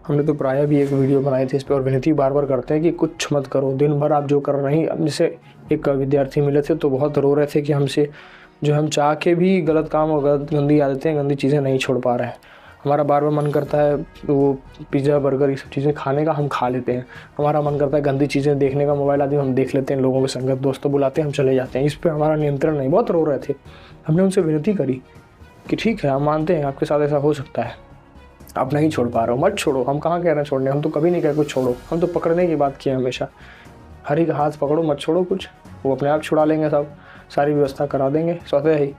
हमने तो प्रायः भी एक वीडियो बनाई थी इस पर और विनती बार बार करते हैं कि कुछ मत करो, दिन भर आप जो कर रहे हैं। अब जैसे एक विद्यार्थी मिले थे तो बहुत रो रहे थे कि हमसे जो हम चाह के भी गलत काम और गलत गंदी आदतें गंदी चीज़ें नहीं छोड़ पा रहे हैं। हमारा बार बार मन करता है वो पिज़्ज़ा बर्गर ये सब चीज़ें खाने का, हम खा लेते हैं। हमारा मन करता है गंदी चीज़ें देखने का, मोबाइल आदि हम देख लेते हैं, लोगों की संगत दोस्तों बुलाते हैं, हम चले जाते हैं। इस पर हमारा नियंत्रण नहीं। बहुत रो रहे थे। हमने उनसे विनती करी कि ठीक है, हम मानते हैं आपके साथ ऐसा हो सकता है, आप नहीं छोड़ पा रहे हो, मत छोड़ो। हम कहाँ कह रहे हैं छोड़ने, हम तो कभी नहीं कह कुछ छोड़ो, हम तो पकड़ने की बात की है हमेशा। हर एक हाथ पकड़ो, मत छोड़ो कुछ, वो अपने आप छुड़ा लेंगे, सब सारी व्यवस्था करा देंगे स्वतः ही।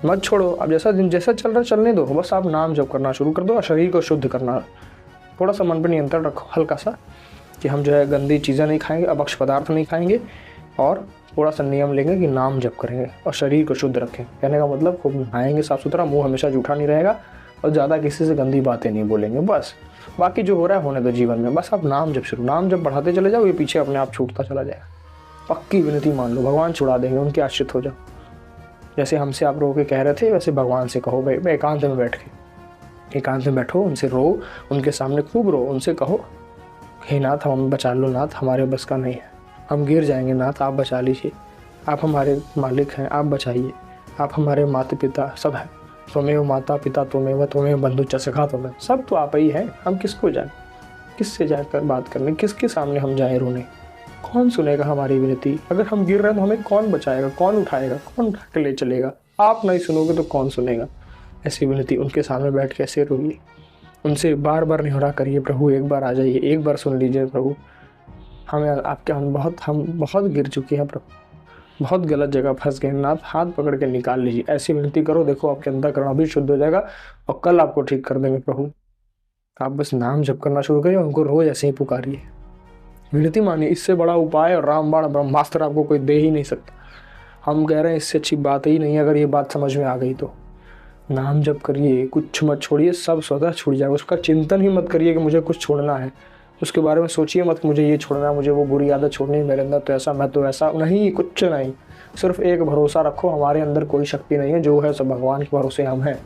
मत छोड़ो, अब जैसा चल रहा चलने दो, बस आप नाम जप करना शुरू कर दो और शरीर को शुद्ध करना। थोड़ा सा मन पर नियंत्रण रखो हल्का सा कि हम जो है गंदी चीज़ें नहीं खाएंगे, अभक्ष पदार्थ नहीं खाएंगे और थोड़ा सा नियम लेंगे कि नाम जप करेंगे और शरीर को शुद्ध रखें। कहने का मतलब खूब नहाएंगे साफ़ सुथरा, मुँह हमेशा जूठा नहीं रहेगा और ज़्यादा किसी से गंदी बातें नहीं बोलेंगे। बस बाकी जो हो रहा है होने दो जीवन में, बस आप नाम जप शुरू, नाम जप बढ़ाते चले जाओ, ये पीछे अपने आप छूटता चला जाएगा। पक्की विनती मान लो, भगवान छुड़ा देंगे, उनके आश्रित हो जाओ। जैसे हमसे आप रो के कह रहे थे वैसे भगवान से कहो, भाई एकांत में बैठ के, एकांत में बैठो, उनसे रो, उनके सामने खूब रो, उनसे कहो हे नाथ हमें बचा लो, नाथ हमारे बस का नहीं है, हम गिर जाएंगे, नाथ आप बचा लीजिए, आप हमारे मालिक हैं, आप बचाइए, आप हमारे माता पिता सब हैं, तुम्हें माता पिता तुम्हें बंधु चसखा तुम्हें, सब तो आप ही हैं। हम किसको जाए, किससे जाकर बात करने, किसके सामने हम जाए रोने, कौन सुनेगा हमारी विनती? अगर हम गिर रहे हैं तो हमें कौन बचाएगा, कौन उठाएगा, कौन उठा के ले चलेगा? आप नहीं सुनोगे तो कौन सुनेगा? ऐसी विनती उनके सामने बैठ के ऐसे रोइए, उनसे बार बार निहोरा करिए, प्रभु एक बार आ जाइए, एक बार सुन लीजिए प्रभु, हमें आपके हम बहुत गिर चुके हैं प्रभु, बहुत गलत जगह फंस गए, नाथ हाथ पकड़ के निकाल लीजिए। ऐसी विनती करो, देखो आपके अंतःकरण भी शुद्ध हो जाएगा और कल आपको ठीक कर देंगे प्रभु। आप बस नाम जप करना शुरू करिए, उनको रोज ऐसे ही पुकारिए, विनती मानिए। इससे बड़ा उपाय और रामबाण ब्रह्मास्त्र आपको कोई दे ही नहीं सकता। हम कह रहे हैं इससे अच्छी बात ही नहीं है। अगर ये बात समझ में आ गई तो नाम जप करिए, कुछ मत छोड़िए, सब स्वतः छूट जाएगा। उसका चिंतन ही मत करिए कि मुझे कुछ छोड़ना है, उसके बारे में सोचिए मत मुझे ये छोड़ना है, मुझे वो बुरी आदत छोड़नी है, मेरे अंदर तो ऐसा, मैं तो ऐसा नहीं, कुछ नहीं। सिर्फ एक भरोसा रखो, हमारे अंदर कोई शक्ति नहीं है, जो है सब भगवान के भरोसे हम हैं।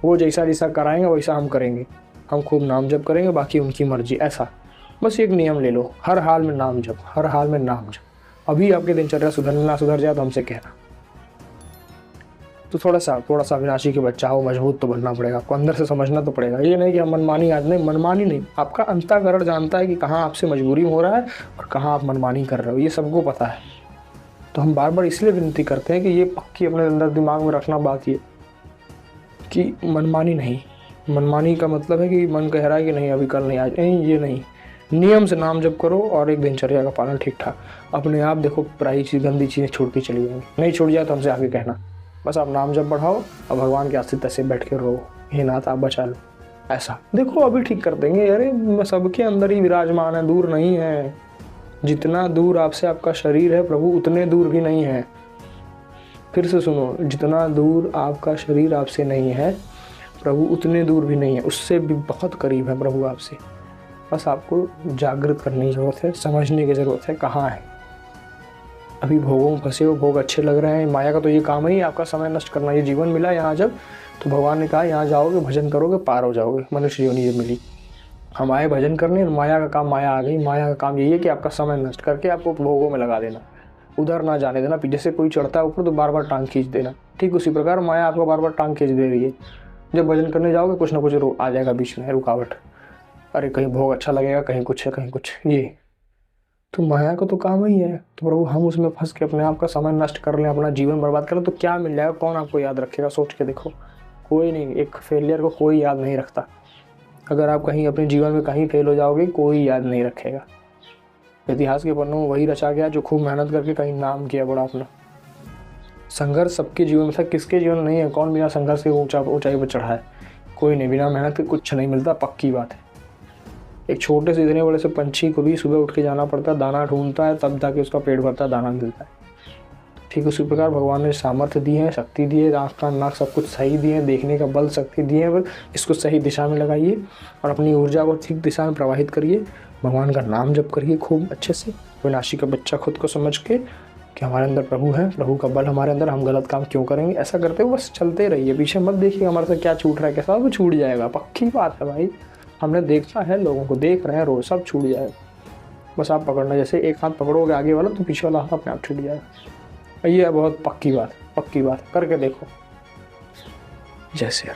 वो जैसा जैसा कराएंगे वैसा हम करेंगे, हम खूब नाम जप करेंगे, बाकी उनकी मर्जी। ऐसा बस एक नियम ले लो, हर हाल में नाम जप, हर हाल में नाम जप। अभी आपकी दिनचर्या सुधर जाए तो हमसे कहना। तो थोड़ा सा अविनाशी के बच्चा हो, मजबूत तो बनना पड़ेगा आपको, अंदर से समझना तो पड़ेगा। ये नहीं कि हम मनमानी आज नहीं, मनमानी नहीं, आपका अंतःकरण जानता है कि कहाँ आपसे मजबूरी हो रहा है और कहाँ आप मनमानी कर रहे हो, ये सबको पता है। तो हम बार बार इसलिए विनती करते हैं कि ये पक्की अपने अंदर दिमाग में रखना बात ये कि मनमानी नहीं। मनमानी का मतलब है कि मन कह रहा है कि नहीं अभी कल नहीं, आज नहीं, ये नहीं। नियम से नाम जप करो और एक दिनचर्या का पालन ठीक ठाक, अपने आप देखो पराई चीज़ गंदी चीज़ें छूटती चली जाएंगी। नहीं छूट जाए तो हमसे आगे कहना। बस आप नाम जप बढ़ाओ और भगवान के आश्रित ऐसे बैठ के रो, हे नाथ आप बचा लो। ऐसा देखो अभी ठीक कर देंगे। अरे सबके अंदर ही विराजमान है, दूर नहीं है। जितना दूर आपसे आपका शरीर है प्रभु उतने दूर भी नहीं है। फिर से सुनो, जितना दूर आपका शरीर आपसे नहीं है प्रभु उतने दूर भी नहीं है, उससे भी बहुत करीब है प्रभु आपसे। बस आपको जागृत करने की ज़रूरत है, समझने की ज़रूरत है कहाँ है। अभी भोगों में फंसे हो, भोग अच्छे लग रहे हैं, माया का तो ये काम ही आपका समय नष्ट करना। ये जीवन मिला यहाँ जब, तो भगवान ने कहा यहाँ जाओगे, भजन करोगे, पार हो जाओगे। मनुष्य योनि जब मिली, हम आए भजन करने, माया का काम, माया आ गई। माया का काम यही है कि आपका समय नष्ट करके आपको भोगों में लगा देना, उधर ना जाने देना। जैसे कोई चढ़ता है ऊपर तो बार बार टांग खींच देना, ठीक उसी प्रकार माया आपको बार बार टांग खींच दे रही है। जब भजन करने जाओगे कुछ ना कुछ आ जाएगा बीच में, रुकावट। अरे कहीं भोग अच्छा लगेगा, कहीं कुछ है, कहीं कुछ। ये तो माया का तो काम ही है। तो प्रभु हम उसमें फंस के अपने आप का समय नष्ट कर लें, अपना जीवन बर्बाद कर लें, तो क्या मिल जाएगा? कौन आपको याद रखेगा? सोच के देखो, कोई नहीं। एक फेलियर को कोई याद नहीं रखता। अगर आप कहीं अपने जीवन में कहीं फेल हो जाओगे, कोई याद नहीं रखेगा। इतिहास के पन्नों में वही रचा गया जो खूब मेहनत करके कहीं नाम किया बड़ा अपना। संघर्ष सबके जीवन में था, किसके जीवन में नहीं है? कौन बिना संघर्ष के ऊंचाई पर चढ़ा है? कोई नहीं। बिना मेहनत के कुछ नहीं मिलता, पक्की बात है। एक छोटे से इतने बड़े से पंछी को भी सुबह उठ के जाना पड़ता है, दाना ढूंढता है, तब जाके उसका पेट भरता है, दाना मिलता है। ठीक उसी प्रकार भगवान ने सामर्थ्य दी है, शक्ति दी है, आँख कान नाक सब कुछ सही दिए, देखने का बल शक्ति दिए है। इसको सही दिशा में लगाइए और अपनी ऊर्जा को ठीक दिशा में प्रवाहित करिए। भगवान का नाम जप करिए खूब अच्छे से, विनाशी का बच्चा खुद को समझ के कि हमारे अंदर प्रभु है, प्रभु का बल हमारे अंदर, हम गलत काम क्यों करेंगे। ऐसा करते हुए बस चलते रहिए, पीछे मत देखिए हमारे से क्या छूट रहा है, कैसा वो छूट जाएगा, पक्की बात है भाई। हमने देखा है, लोगों को देख रहे हैं रोज, सब छूट जाएगा। बस आप पकड़ना, जैसे एक हाथ पकड़ोगे आगे वाला तो पीछे वाला हाथ अपने आप छूट जाएगा। ये है बहुत पक्की बात, पक्की बात, करके देखो। जैसे